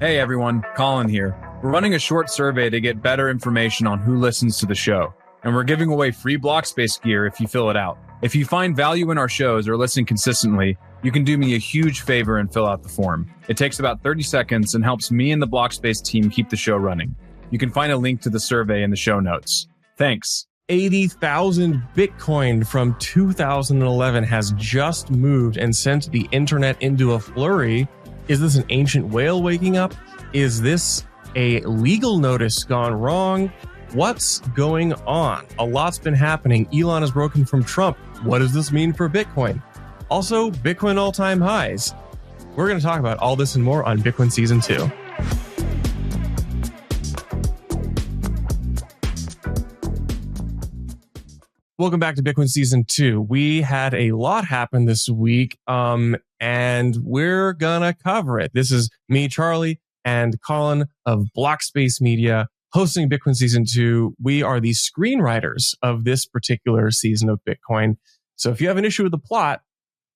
Hey everyone, Colin here. We're running a short survey to get better information on who listens to the show, and we're giving away free block space gear if you fill it out. If you find value in our shows or listen consistently, you can do me a huge favor and fill out the form. It takes about 30 seconds and helps me and the block space team keep the show running. You can find a link to the survey in the show notes. Thanks. 80,000 Bitcoin from 2011 has just moved and sent the internet into a flurry. Is this an ancient whale waking up? Is this a legal notice gone wrong? What's going on? A lot's been happening. Elon has broken from Trump. What does this mean for Bitcoin? Also, Bitcoin all-time highs. We're going to talk about all this and more on Bitcoin Season 2. Welcome back to Bitcoin Season 2. We had a lot happen this week, and we're gonna cover it. This is me, Charlie, and Colin of Blockspace Media hosting Bitcoin Season 2. We are the screenwriters of this particular season of Bitcoin. So if you have an issue with the plot,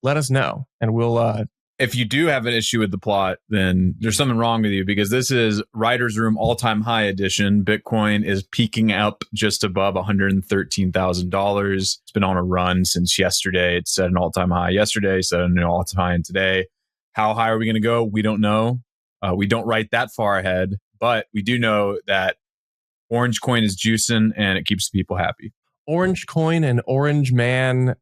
let us know, and we'll... If you do have an issue with the plot, then there's something wrong with you, because this is Writer's Room all-time high edition. Bitcoin is peaking up just above $113,000. It's been on a run since yesterday. It set an all-time high yesterday, set an all-time high today. How high are we going to go? We don't know. We don't write that far ahead, but we do know that Orange Coin is juicing and it keeps people happy. Orange Coin and Orange Man,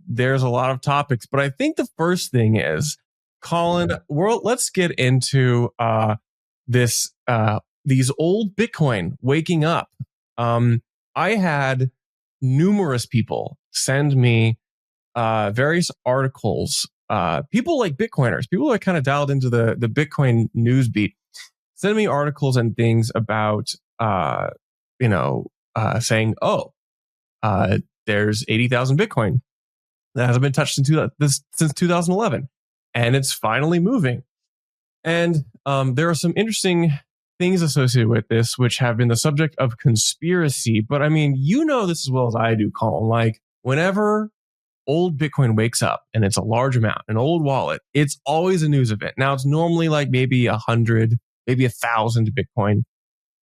there's a lot of topics, but I think the first thing is, Colin, let's get into these old Bitcoin waking up. I had numerous people send me various articles. People like Bitcoiners, people that kind of dialed into the Bitcoin news beat, send me articles and things about, saying, there's 80,000 Bitcoin that hasn't been touched since 2011. And it's finally moving. And there are some interesting things associated with this, which have been the subject of conspiracy. But I mean, you know this as well as I do, Colin. Like, whenever old Bitcoin wakes up and it's a large amount, an old wallet, it's always a news event. Now, it's normally like maybe 100, maybe 1,000 Bitcoin.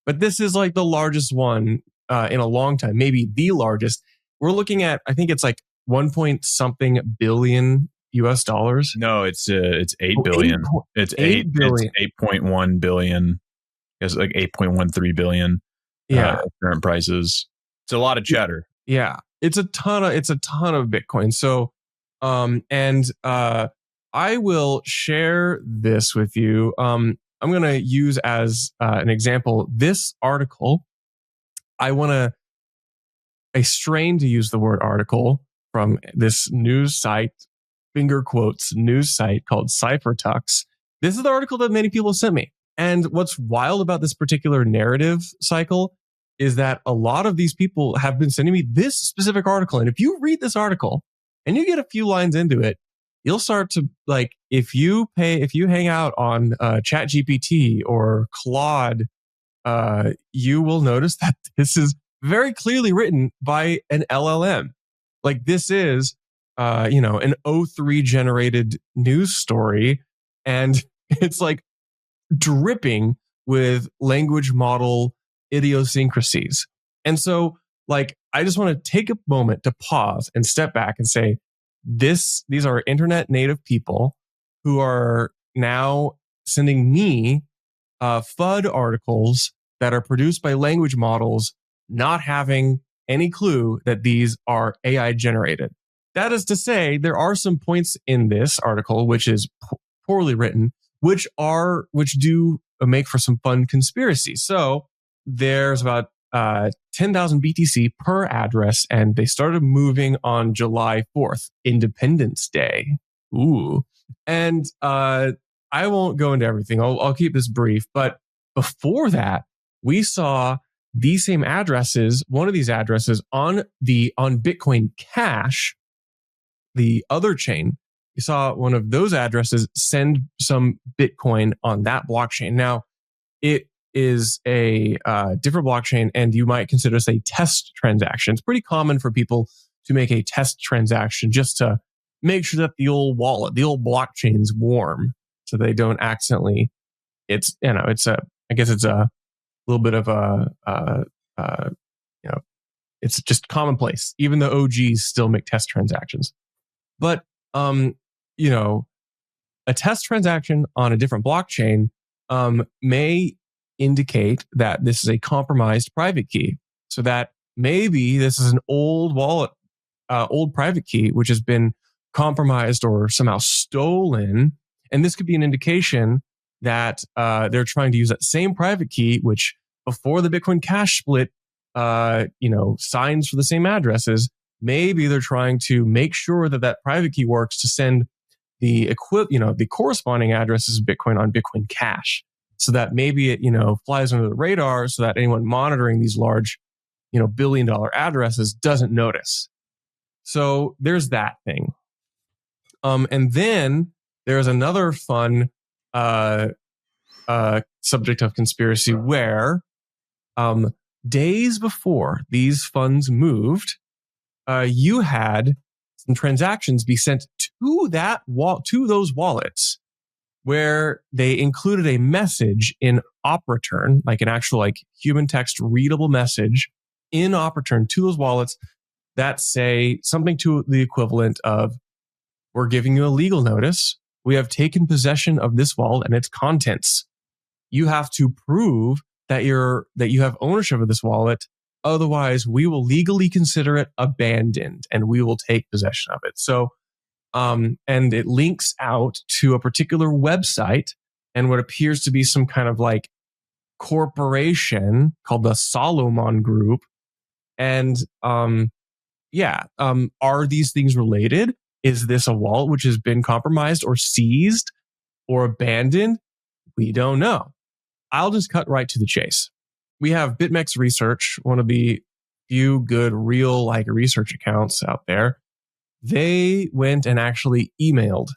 But this is like the largest one in a long time, maybe the largest. We're looking at, I think it's like 1 point something billion US dollars. No, it's 8 billion. It's 8 billion. It's 8.1 billion. It's like 8.13 billion. Yeah. Current prices. It's a lot of cheddar. Yeah. It's a ton of Bitcoin. So, I will share this with you. I'm going to use as an example this article. I strain to use the word article from this news site, finger quotes, news site called CypherTux. This is the article that many people sent me. And what's wild about this particular narrative cycle is that a lot of these people have been sending me this specific article. And if you read this article and you get a few lines into it, you'll start to, like, if you hang out on ChatGPT or Claude, you will notice that this is very clearly written by an LLM. Like, this is, an O3 generated news story, and it's like dripping with language model idiosyncrasies. And so, like, I just want to take a moment to pause and step back and say, these are internet native people who are now sending me FUD articles that are produced by language models, not having any clue that these are AI generated. That is to say, there are some points in this article which is poorly written, which do make for some fun conspiracy. So there's about 10,000 BTC per address, and they started moving on July 4th, Independence Day. Ooh. And I won't go into everything. I'll keep this brief. But before that, we saw these same addresses, one of these addresses on Bitcoin Cash, the other chain. You saw one of those addresses send some Bitcoin on that blockchain. Now, it is a different blockchain, and you might consider this a test transaction. It's pretty common for people to make a test transaction just to make sure that the old wallet, the old blockchain's warm, so they don't accidentally it's I guess it's a little bit of it's just commonplace. Even the OGs still make test transactions. But a test transaction on a different blockchain may indicate that this is a compromised private key. So that maybe this is an old wallet, old private key, which has been compromised or somehow stolen. And this could be an indication that they're trying to use that same private key, which before the Bitcoin Cash split, signs for the same addresses. Maybe they're trying to make sure that that private key works to send the the corresponding addresses of Bitcoin on Bitcoin Cash, so that maybe it flies under the radar, so that anyone monitoring these large billion-dollar addresses doesn't notice. So there's that thing. And then there's another fun subject of conspiracy where days before these funds moved, you had some transactions be sent to those wallets where they included a message in op return, like an actual human text readable message in op return to those wallets that say something to the equivalent of, we're giving you a legal notice. We have taken possession of this wallet and its contents. You have to prove that you have ownership of this wallet. Otherwise, we will legally consider it abandoned and we will take possession of it. So, and it links out to a particular website and what appears to be some kind of corporation called the Solomon Group. And, are these things related? Is this a wallet which has been compromised or seized or abandoned? We don't know. I'll just cut right to the chase. We have BitMEX Research, one of the few good real research accounts out there. They went and actually emailed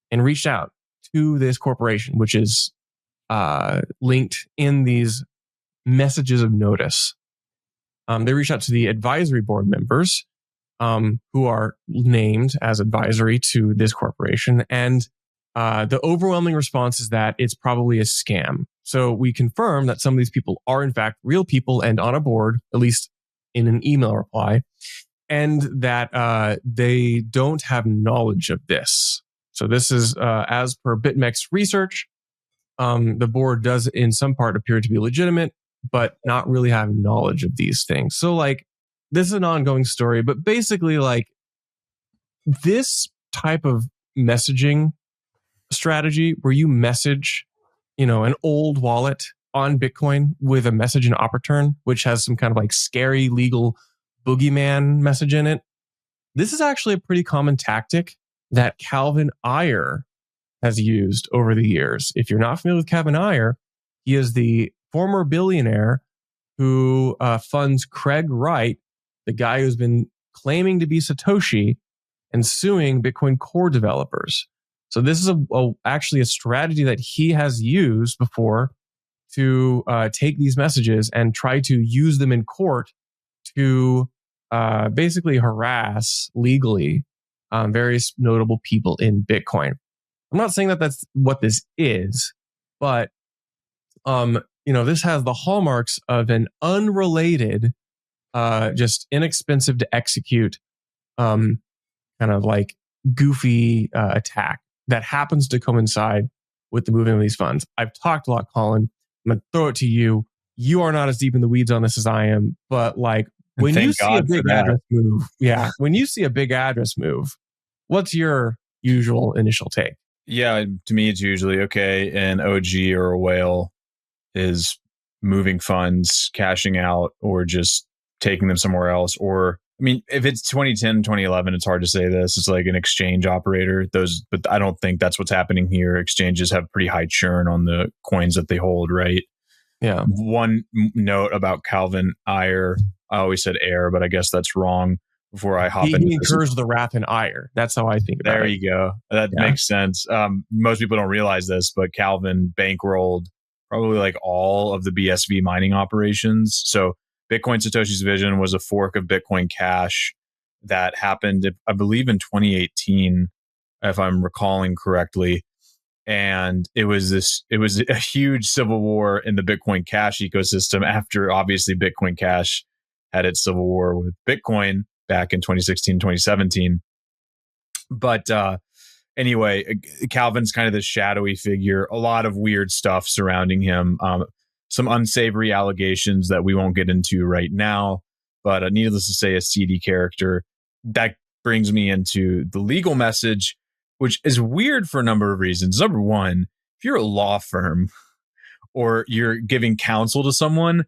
and reached out to this corporation, which is linked in these messages of notice. They reached out to the advisory board members who are named as advisory to this corporation. And the overwhelming response is that it's probably a scam. So we confirm that some of these people are in fact real people and on a board, at least in an email reply, and that they don't have knowledge of this. So this is as per BitMEX Research. The board does in some part appear to be legitimate, but not really have knowledge of these things. So this is an ongoing story, but basically this type of messaging strategy where you message, an old wallet on Bitcoin with a message in op return, which has some kind of scary legal boogeyman message in it. This is actually a pretty common tactic that Calvin Ayre has used over the years. If you're not familiar with Calvin Ayre, he is the former billionaire who funds Craig Wright, the guy who's been claiming to be Satoshi and suing Bitcoin Core developers. So this is actually a strategy that he has used before to take these messages and try to use them in court to basically harass legally various notable people in Bitcoin. I'm not saying that that's what this is, but this has the hallmarks of an unrelated, just inexpensive to execute, kind of goofy attack that happens to coincide with the moving of these funds. I've talked a lot, Colin. I'm going to throw it to you. You are not as deep in the weeds on this as I am, but when you see a big address move, when you see a big address move, what's your usual initial take? Yeah, to me, it's usually, okay, an OG or a whale is moving funds, cashing out, or just taking them somewhere else. Or, if it's 2010, 2011, it's hard to say this. It's like an exchange operator. But I don't think that's what's happening here. Exchanges have pretty high churn on the coins that they hold, right? Yeah. One note about Calvin Ayre. I always said Air, but I guess that's wrong. Before I hop into he incurs the wrath in ire. That's how I think about it. There you go. That makes sense. Most people don't realize this, but Calvin bankrolled probably all of the BSV mining operations. So Bitcoin Satoshi's Vision was a fork of Bitcoin Cash that happened, I believe, in 2018, if I'm recalling correctly. And it was a huge civil war in the Bitcoin Cash ecosystem after obviously Bitcoin Cash had its civil war with Bitcoin back in 2016, 2017. But anyway, Calvin's kind of this shadowy figure, a lot of weird stuff surrounding him, some unsavory allegations that we won't get into right now, but needless to say, a seedy character. That brings me into the legal message, which is weird for a number of reasons. Number one, if you're a law firm or you're giving counsel to someone,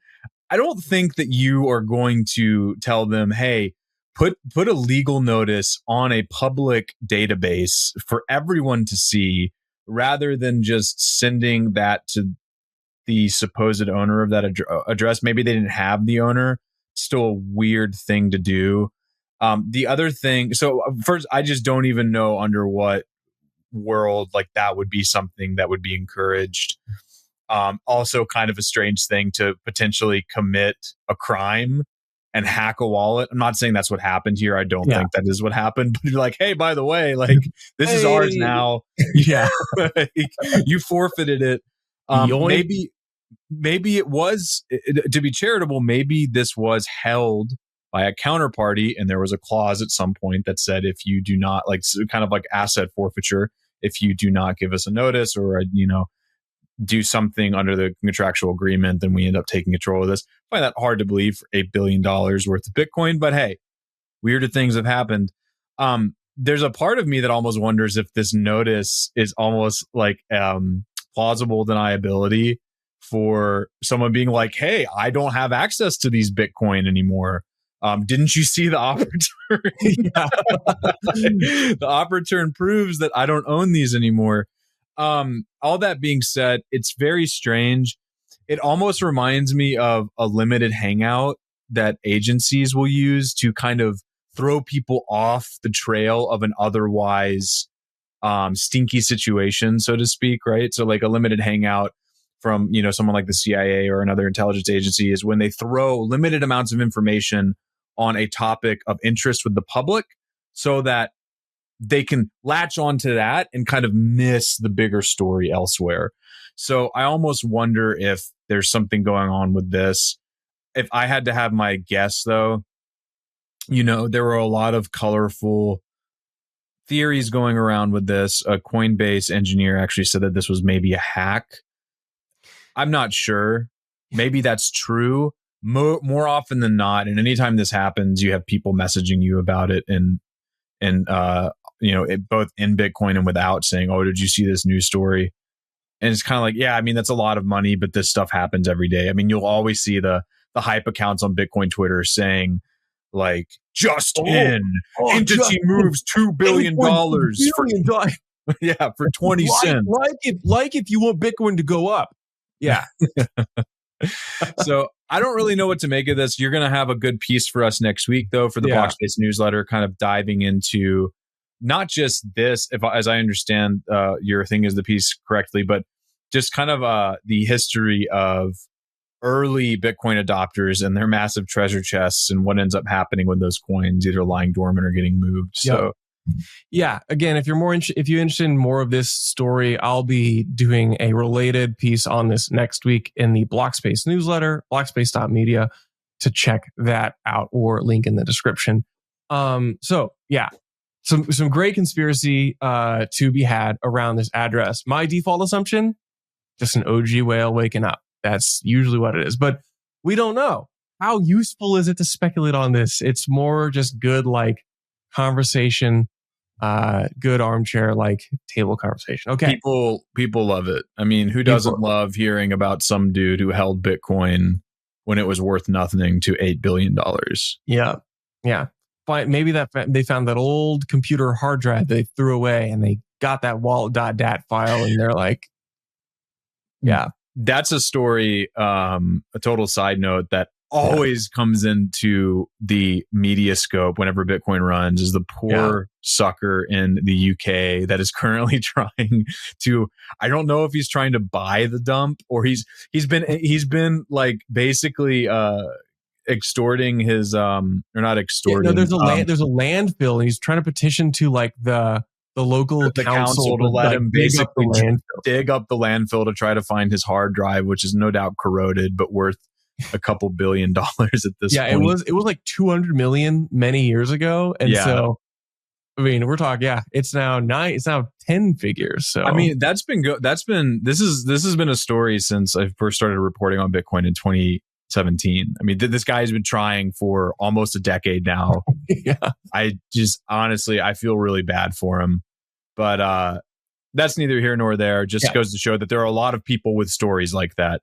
I don't think that you are going to tell them, hey, put a legal notice on a public database for everyone to see, rather than just sending that to the supposed owner of that address. Maybe they didn't have the owner. Still a weird thing to do. The other thing, so first, I just don't even know under what world like that would be something that would be encouraged. Also kind of a strange thing to potentially commit a crime and hack a wallet. I'm not saying that's what happened here. I don't think that is what happened, but you're like, hey, by the way, like this is ours now. Yeah. Like, you forfeited it. Maybe it was, to be charitable, maybe this was held by a counterparty, and there was a clause at some point that said, if you do not, like, kind of like asset forfeiture, if you do not give us a notice or do something under the contractual agreement, then we end up taking control of this. I find that hard to believe for $8 billion worth of Bitcoin, but hey, weirder things have happened. There's a part of me that almost wonders if this notice is almost like plausible deniability for someone being like, hey, I don't have access to these Bitcoin anymore. Didn't you see the op return? The op return proves that I don't own these anymore. All that being said, it's very strange. It almost reminds me of a limited hangout that agencies will use to kind of throw people off the trail of an otherwise stinky situation, so to speak, right? So like a limited hangout from, someone like the CIA or another intelligence agency is when they throw limited amounts of information on a topic of interest with the public so that they can latch onto that and kind of miss the bigger story elsewhere. So I almost wonder if there's something going on with this. If I had to have my guess, though, there were a lot of colorful theories going around with this. A Coinbase engineer actually said that this was maybe a hack. I'm not sure. Maybe that's true. More often than not, and anytime this happens, you have people messaging you about it and both in Bitcoin and without, saying, oh, did you see this news story? And it's kind of like, yeah, I mean, that's a lot of money, but this stuff happens every day. I mean, you'll always see the hype accounts on Bitcoin Twitter saying, like, entity moves $2 billion for yeah, for 20 cents. Like if you want Bitcoin to go up. Yeah. So I don't really know what to make of this. You're going to have a good piece for us next week, though, for the Blockspace newsletter, kind of diving into not just this, as I understand your thing is the piece correctly, but just kind of the history of early Bitcoin adopters and their massive treasure chests and what ends up happening when those coins either lying dormant or getting moved. So yeah, again, if you're interested in more of this story, I'll be doing a related piece on this next week in the Blockspace newsletter, blockspace.media, to check that out, or link in the description. So yeah, some great conspiracy to be had around this address. My default assumption, just an OG whale waking up. That's usually what it is, but we don't know. How useful is it to speculate on this? It's more just good, like, conversation, good armchair, like, table conversation. Okay. People love it. I mean, who doesn't love hearing about some dude who held Bitcoin when it was worth nothing to $8 billion? Yeah. Yeah. But maybe that they found that old computer hard drive they threw away, and they got that wallet.dat file, and they're like, yeah. That's a story, a total side note that always comes into the media scope whenever Bitcoin runs, is the poor sucker in the UK that is currently trying to, I don't know if he's trying to buy the dump, or he's been like basically extorting his or not extorting. There's a landfill, and he's trying to petition to, like, the the local the council to let him basically dig up dig up the the landfill. landfill to try to find his hard drive, which is no doubt corroded, but worth a couple $1 billion at this point. It was like 200 million many years ago. And so, I mean, we're talking, it's now 10 figures. So, I mean, this has been a story since I first started reporting on Bitcoin in 2017. I mean, this guy has been trying for almost a decade now. Yeah. I just, honestly, I feel really bad for him, but that's neither here nor there. Just goes to show that there are a lot of people with stories like that.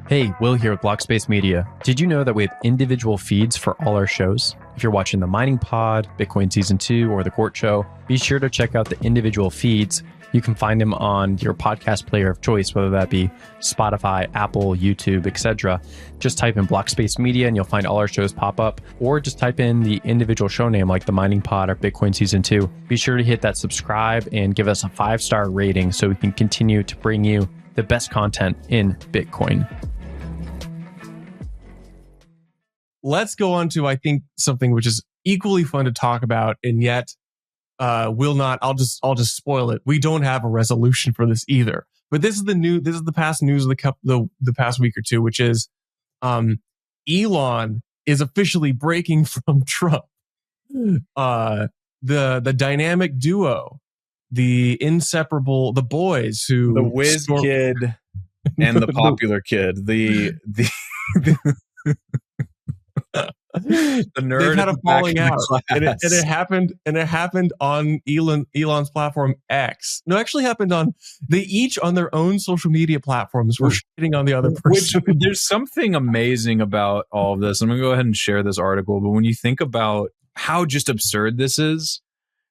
Hey, Will here with Blockspace Media. Did you know that we have individual feeds for all our shows? If you're watching the Mining Pod, Bitcoin Season 2, or the Court Show, be sure to check out the individual feeds. You can find them on your podcast player of choice, whether that be Spotify, Apple, YouTube, etc. Just type in Blockspace Media and you'll find all our shows pop up, or just type in the individual show name like the Mining Pod or Bitcoin Season 2. Be sure to hit that subscribe and give us a 5-star rating so we can continue to bring you the best content in Bitcoin. Let's go on to, I think, something which is equally fun to talk about, and yet will not. I'll just spoil it. We don't have a resolution for this either. But this is the past news of the past week or two, which is Elon is officially breaking from Trump. The dynamic duo, the inseparable, the boys who the whiz kid and the popular kid, the the nerd they've had a falling out, and it happened on Elon's platform X. No, it actually happened on they each on their own social media platforms were shitting on the other person. There's something amazing about all of this. I'm gonna go ahead and share this article, but when you think about how just absurd this is,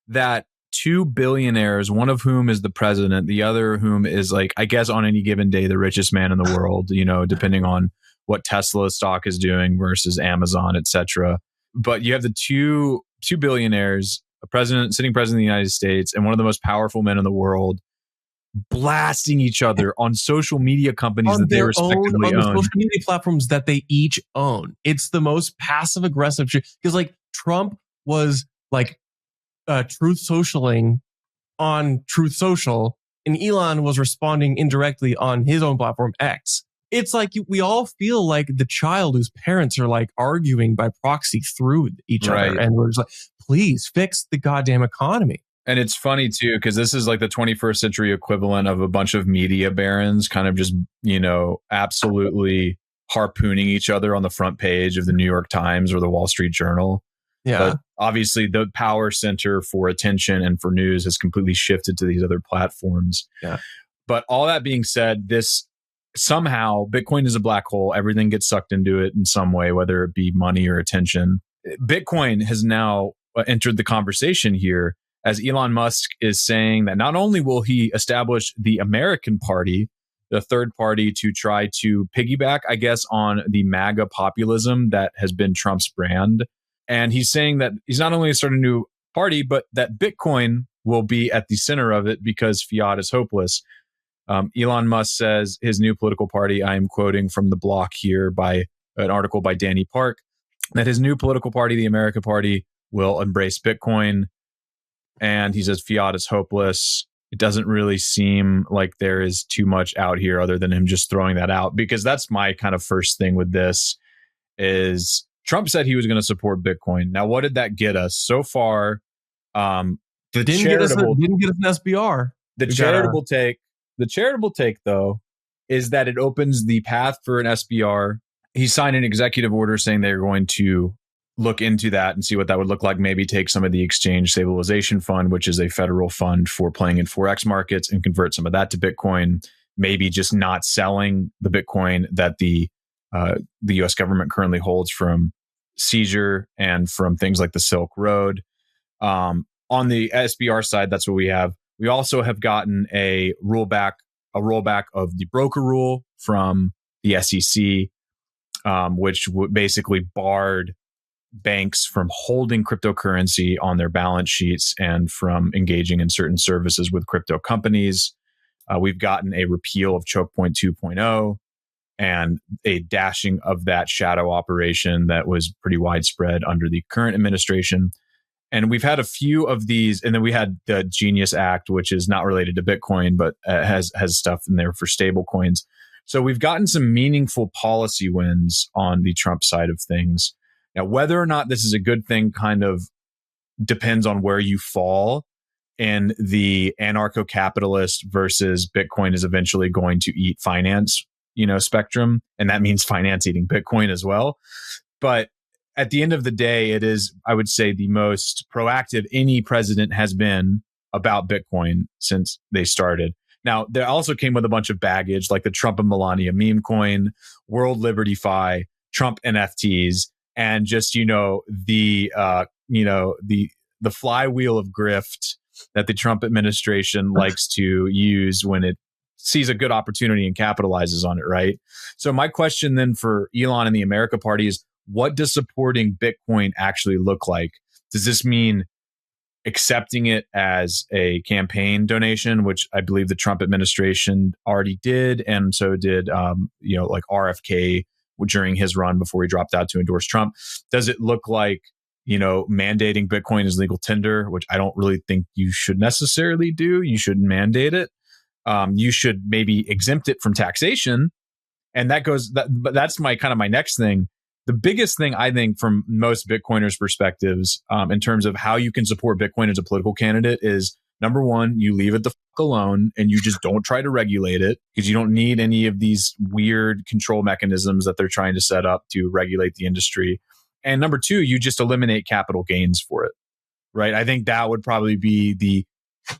that two billionaires, one of whom is the president, the other whom is, like, I guess on any given day the richest man in the world, depending on what Tesla stock is doing versus Amazon, etc. But you have the two billionaires, sitting president of the United States, and one of the most powerful men in the world, blasting each other on social media companies that they respectively own. On the social media platforms that they each own. It's the most passive aggressive shit. Because like Trump was like truth socialing on Truth Social, and Elon was responding indirectly on his own platform X. It's like we all feel like the child whose parents are like arguing by proxy through each other. And we're just like, please fix the goddamn economy. And it's funny too, because this is like the 21st century equivalent of a bunch of media barons kind of just, absolutely harpooning each other on the front page of the New York Times or the Wall Street Journal. Yeah. But obviously the power center for attention and for news has completely shifted to these other platforms. Yeah. But all that being said, somehow Bitcoin is a black hole. Everything gets sucked into it in some way, whether it be money or attention. Bitcoin has now entered the conversation here, as Elon Musk is saying that not only will he establish the American Party, the third party to try to piggyback, I guess, on the MAGA populism that has been Trump's brand. And he's saying that he's not only starting a new party, but that Bitcoin will be at the center of it because fiat is hopeless. Elon Musk says his new political party, I am quoting from the block here by an article by Danny Park, that his new political party, the American Party, will embrace Bitcoin. And he says fiat is hopeless. It doesn't really seem like there is too much out here other than him just throwing that out, because that's my kind of first thing with this is Trump said he was going to support Bitcoin. Now, what did that get us? So far, didn't get us an SBR. The charitable take, though, is that it opens the path for an SBR. He signed an executive order saying they're going to look into that and see what that would look like. Maybe take some of the exchange stabilization fund, which is a federal fund for playing in Forex markets, and convert some of that to Bitcoin. Maybe just not selling the Bitcoin that the U.S. government currently holds from seizure and from things like the Silk Road. On the SBR side, that's what we have. We also have gotten a rollback of the broker rule from the SEC, which basically barred banks from holding cryptocurrency on their balance sheets and from engaging in certain services with crypto companies. We've gotten a repeal of Choke Point 2.0 and a dashing of that shadow operation that was pretty widespread under the current administration. And we've had a few of these, and then we had the Genius Act, which is not related to Bitcoin, but has stuff in there for stable coins. So we've gotten some meaningful policy wins on the Trump side of things. Now, whether or not this is a good thing kind of depends on where you fall in the anarcho-capitalist versus Bitcoin is eventually going to eat finance, spectrum. And that means finance eating Bitcoin as well. But at the end of the day, it is, I would say, the most proactive any president has been about Bitcoin since they started. Now, there also came with a bunch of baggage, like the Trump and Melania meme coin, World Liberty Fi, Trump NFTs, and just the flywheel of grift that the Trump administration likes to use when it sees a good opportunity and capitalizes on it, right? So my question then for Elon and the America Party is, what does supporting Bitcoin actually look like? Does this mean accepting it as a campaign donation, which I believe the Trump administration already did, and so did like RFK during his run before he dropped out to endorse Trump? Does it look like mandating Bitcoin as legal tender, which I don't really think you should necessarily do? You shouldn't mandate it. You should maybe exempt it from taxation, and but that's my next thing. The biggest thing I think from most Bitcoiners' perspectives, in terms of how you can support Bitcoin as a political candidate, is number one, you leave it the fuck alone and you just don't try to regulate it, because you don't need any of these weird control mechanisms that they're trying to set up to regulate the industry. And number two, you just eliminate capital gains for it, right? I think that would probably be the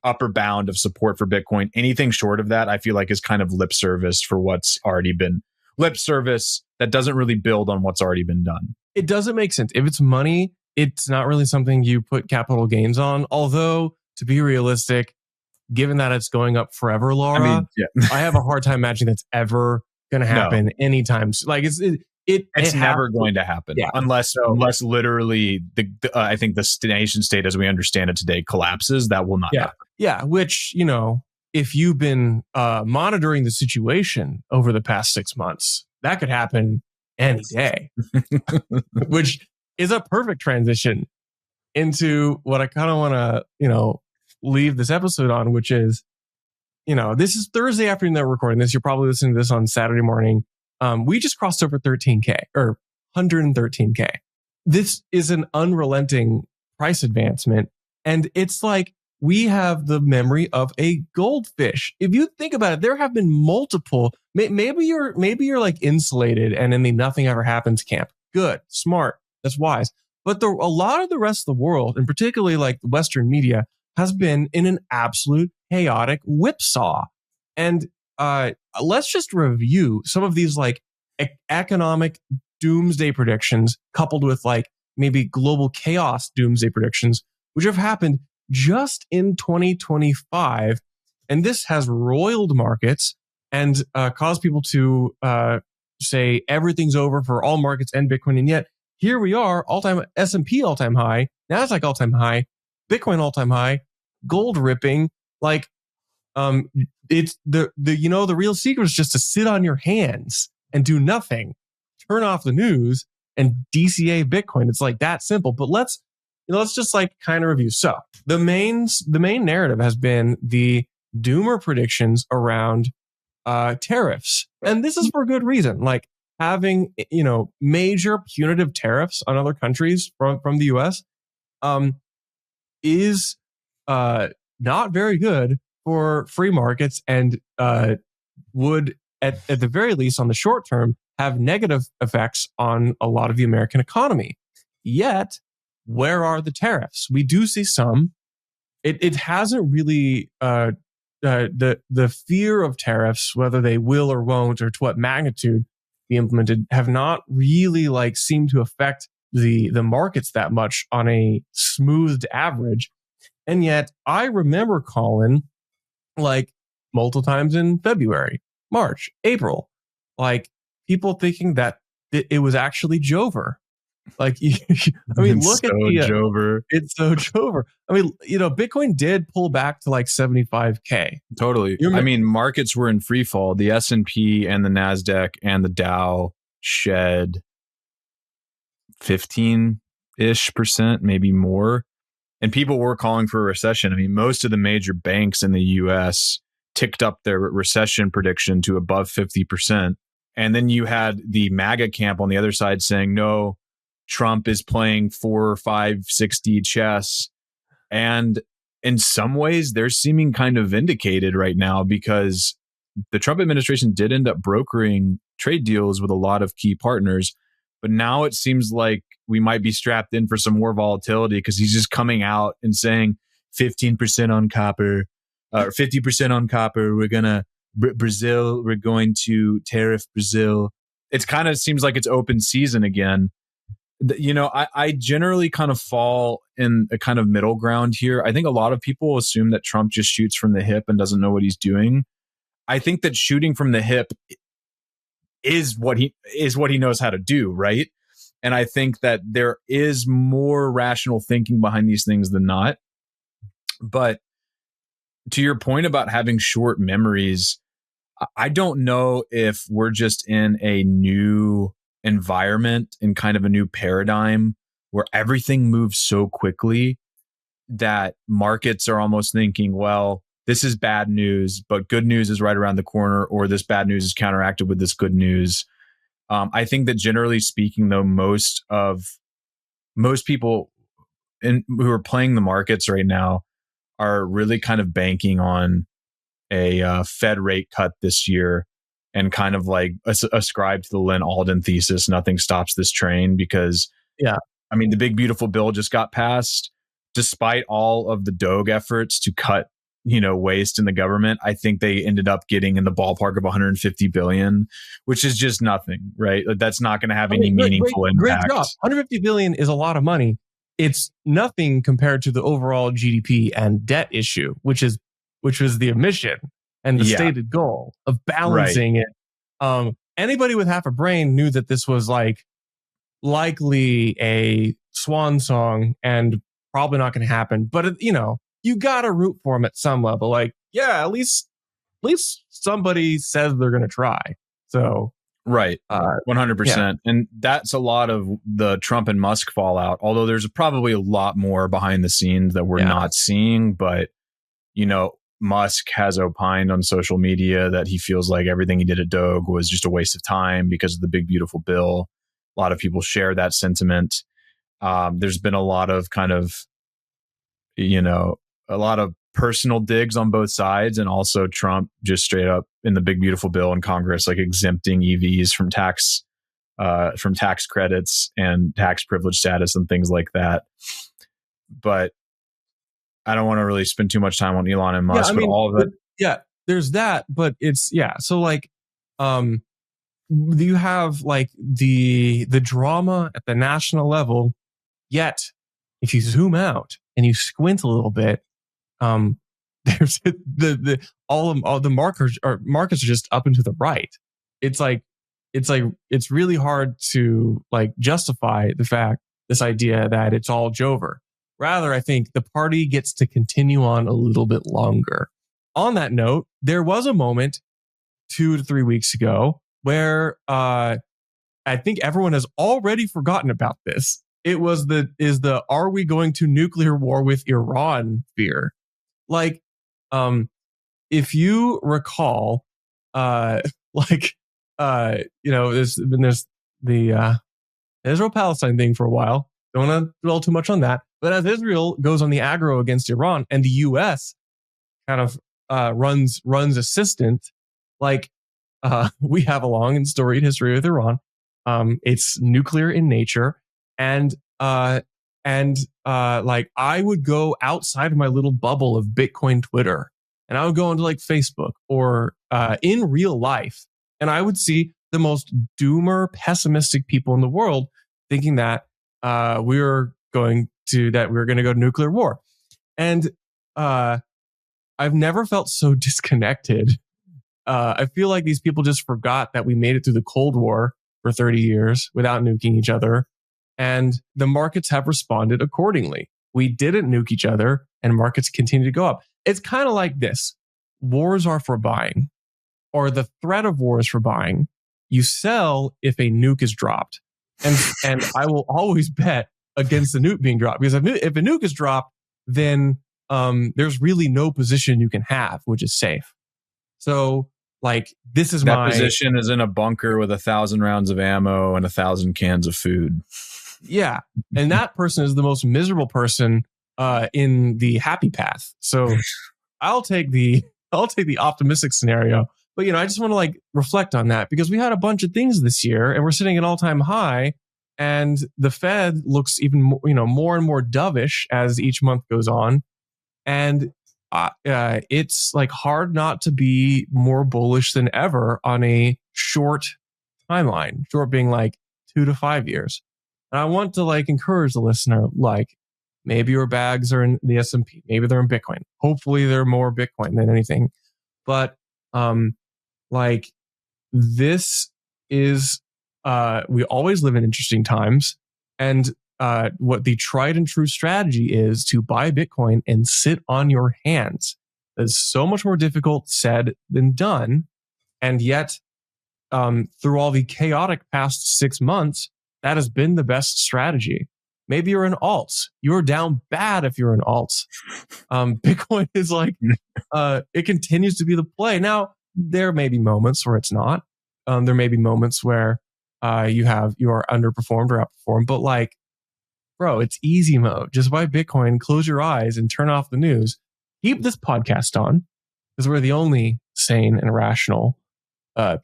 upper bound of support for Bitcoin. Anything short of that, I feel like, is kind of lip service for what's already been lip service that doesn't really build on what's already been done. It doesn't make sense. If it's money, it's not really something you put capital gains on. Although, to be realistic, given that it's going up forever, Laura, I have a hard time imagining that's ever going to happen anytime. Like it's never going to happen unless literally I think the nation state as we understand it today collapses. That will not happen. Yeah, which, if you've been monitoring the situation over the past 6 months, that could happen any day, which is a perfect transition into what I kind of want to, leave this episode on, which is, this is Thursday afternoon that we're recording this. You're probably listening to this on Saturday morning. We just crossed over 13K or 113K. This is an unrelenting price advancement. And it's like, we have the memory of a goldfish. If you think about it, there have been multiple. Maybe you're like insulated and in the nothing ever happens camp. Good, smart, that's wise. But a lot of the rest of the world, and particularly like the Western media, has been in an absolute chaotic whipsaw. And let's just review some of these like economic doomsday predictions, coupled with like maybe global chaos doomsday predictions, which have happened just in 2025. And this has roiled markets and caused people to say everything's over for all markets and Bitcoin. And yet here we are, all-time S&P all-time high, NASDAQ all-time high, Bitcoin all-time high, gold ripping. Like, it's the real secret is just to sit on your hands and do nothing, turn off the news and DCA Bitcoin. It's like that simple. But let's just like kind of review. So the main narrative has been the doomer predictions around tariffs. And this is for good reason. Like having, major punitive tariffs on other countries from the US is not very good for free markets and would, at the very least on the short term, have negative effects on a lot of the American economy. Yet, where are the tariffs? We do see some. It hasn't really the fear of tariffs, whether they will or won't, or to what magnitude be implemented, have not really like seemed to affect the markets that much on a smoothed average. And yet, I remember, Colin, like multiple times in February, March, April, like people thinking that it was actually Jover. Like, I mean, look at the Jover. It's so Jover. I mean, Bitcoin did pull back to like 75K. Totally. I mean, markets were in free fall. The S&P and the NASDAQ and the Dow shed 15-ish%, maybe more. and people were calling for a recession. I mean, most of the major banks in the US ticked up their recession prediction to above 50%. And then you had the MAGA camp on the other side saying, no, Trump is playing 4, 5, 6D chess. And in some ways, they're seeming kind of vindicated right now because the Trump administration did end up brokering trade deals with a lot of key partners. But now it seems like we might be strapped in for some more volatility because he's just coming out and saying 15% on copper, or 50% on copper. We're going to Brazil. We're going to tariff Brazil. It kind of seems like it's open season again. You know, I generally kind of fall in a kind of middle ground here. I think a lot of people assume that Trump just shoots from the hip and doesn't know what he's doing. I think that shooting from the hip is what he knows how to do, right? And I think that there is more rational thinking behind these things than not. But to your point about having short memories, I don't know if we're just in a new environment, in kind of a new paradigm where everything moves so quickly that markets are almost thinking, well, this is bad news, but good news is right around the corner, or this bad news is counteracted with this good news. I think that generally speaking, though, most people who are playing the markets right now are really kind of banking on a Fed rate cut this year and kind of like ascribe to the Lynn Alden thesis, nothing stops this train, because, I mean, the big beautiful bill just got passed. Despite all of the Doge efforts to cut, waste in the government, I think they ended up getting in the ballpark of 150 billion, which is just nothing, right? That's not going to have any meaningful impact. Great job. 150 billion is a lot of money. It's nothing compared to the overall GDP and debt issue, which was the mission and the stated goal of balancing it. Anybody with half a brain knew that this was likely a swan song and probably not going to happen. But you got to root for them at some level. At least somebody says they're going to try. So, right. 100%. And that's a lot of the Trump and Musk fallout, although there's probably a lot more behind the scenes that we're not seeing. But, Musk has opined on social media that he feels like everything he did at Doge was just a waste of time because of the big, beautiful bill. A lot of people share that sentiment. There's been a lot of kind of, a lot of personal digs on both sides, and also Trump just straight up in the big, beautiful bill in Congress, exempting EVs from tax credits and tax privilege status and things like that. But I don't want to really spend too much time on Elon and Musk, but all of it. There's that, but it's, so you have the drama at the national level, yet if you zoom out and you squint a little bit, there's all the markers are just up and to the right. It's really hard to justify this idea that it's all Jover. Rather, I think the party gets to continue on a little bit longer. On that note, there was a moment 2 to 3 weeks ago where I think everyone has already forgotten about this. It was the are we going to nuclear war with Iran fear? If you recall, there's the Israel-Palestine thing for a while. Don't want to dwell too much on that. But as Israel goes on the aggro against Iran, and the U.S. kind of runs assistant, we have a long and storied history with Iran. It's nuclear in nature, and I would go outside of my little bubble of Bitcoin Twitter, and I would go into Facebook or in real life, and I would see the most doomer, pessimistic people in the world thinking that we're going to go to nuclear war. And I've never felt so disconnected. I feel like these people just forgot that we made it through the Cold War for 30 years without nuking each other. And the markets have responded accordingly. We didn't nuke each other, and markets continue to go up. It's kind of like this. Wars are for buying, or the threat of war is for buying. You sell if a nuke is dropped. And I will always bet against the nuke being dropped, because if a nuke is dropped, then there's really no position you can have which is safe. So like this is that position is in a bunker with 1,000 rounds of ammo and 1,000 cans of food. Yeah. And that person is the most miserable person in the happy path. So I'll take the optimistic scenario. But I just want to like reflect on that because we had a bunch of things this year and we're sitting at all-time high, and the Fed looks even more, more and more dovish as each month goes on. And it's like hard not to be more bullish than ever on a short timeline, short being like 2 to 5 years. And I want to like encourage the listener, like maybe your bags are in the S&P, maybe they're in Bitcoin. Hopefully they're more Bitcoin than anything. But like this is, we always live in interesting times. And what the tried and true strategy is to buy Bitcoin and sit on your hands. It's so much more difficult said than done. And yet, through all the chaotic past 6 months, that has been the best strategy. Maybe you're in alts. You're down bad if you're in alts. Bitcoin is like, it continues to be the play. Now, there may be moments where it's not. There may be moments where you are underperformed or outperformed. But like, bro, it's easy mode. Just buy Bitcoin, close your eyes, and turn off the news. Keep this podcast on because we're the only sane and rational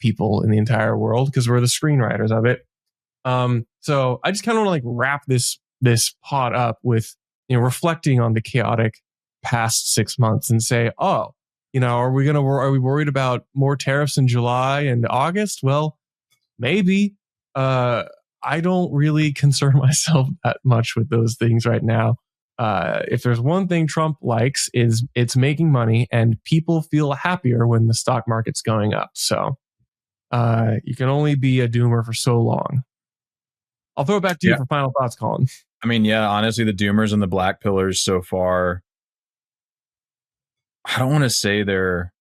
people in the entire world because we're the screenwriters of it. So I just kind of want to like wrap this pod up with reflecting on the chaotic past 6 months and say, are we worried about more tariffs in July and August? Well, maybe. I don't really concern myself that much with those things right now. If there's one thing Trump likes is it's making money, and people feel happier when the stock market's going up. So you can only be a doomer for so long. I'll throw it back to you for final thoughts, Colin. I mean, yeah, honestly, the doomers and the black pillars so far, I don't want to say they're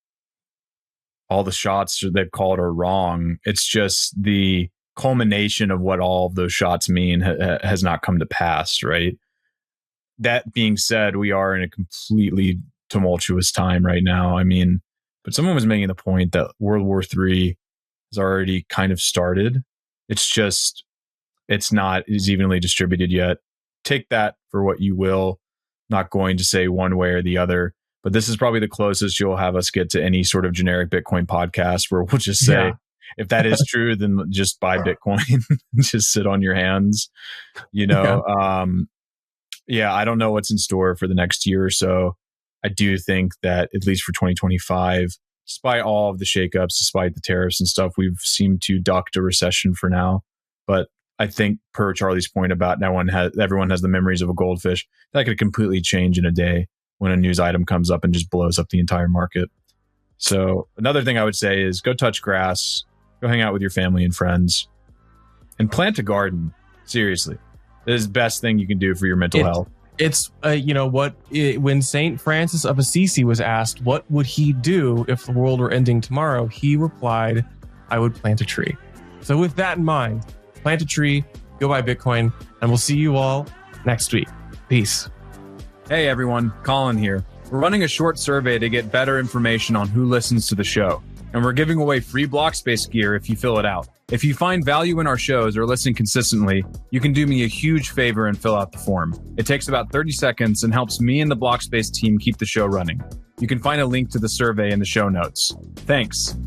all the shots they've called are wrong. It's just the culmination of what all of those shots mean has not come to pass, right? That being said, we are in a completely tumultuous time right now. I mean, but someone was making the point that World War III has already kind of started. It's just, it's not as evenly distributed yet. Take that for what you will. Not going to say one way or the other, but this is probably the closest you'll have us get to any sort of generic Bitcoin podcast where we'll just say, if that is true, then just buy Bitcoin, just sit on your hands, I don't know what's in store for the next year or so. I do think that at least for 2025, despite all of the shakeups, despite the tariffs and stuff, we've seemed to duck a recession for now. But I think per Charlie's point about everyone has the memories of a goldfish, that could completely change in a day when a news item comes up and just blows up the entire market. So another thing I would say is go touch grass, go hang out with your family and friends, and plant a garden. Seriously, this is the best thing you can do for your mental health. It's, when St. Francis of Assisi was asked, what would he do if the world were ending tomorrow? He replied, I would plant a tree. So with that in mind, plant a tree, go buy Bitcoin, and we'll see you all next week. Peace. Hey everyone, Colin here. We're running a short survey to get better information on who listens to the show. And we're giving away free block space gear if you fill it out. If you find value in our shows or listen consistently, you can do me a huge favor and fill out the form. It takes about 30 seconds and helps me and the block space team keep the show running. You can find a link to the survey in the show notes. Thanks.